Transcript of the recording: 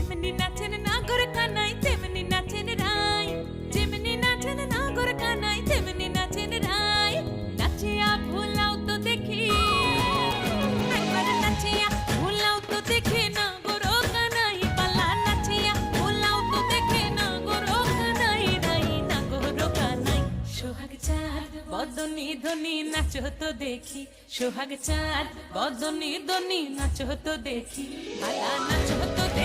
যেমনি নাচেন নাগর কানাই তেমনি নাচেন রাই, যেমনি নাচেন নাগর কানাই তেমনি নাচেন রাই। নাচিয়া ভুলাও তো দেখি, একবার নাচিয়া ভুলাও তো দেখি নাগর কানাই পালা, নাচিয়া ভুলাও তো দেখি নাগর কানাই রাই, নাগর কানাই। সোহাগ চাঁদ বদনি ধনি নাচো তো দেখি, সোহাগ চাঁদ বদনি ধনি নাচো তো দেখি, পালা নাচো তো দেখি।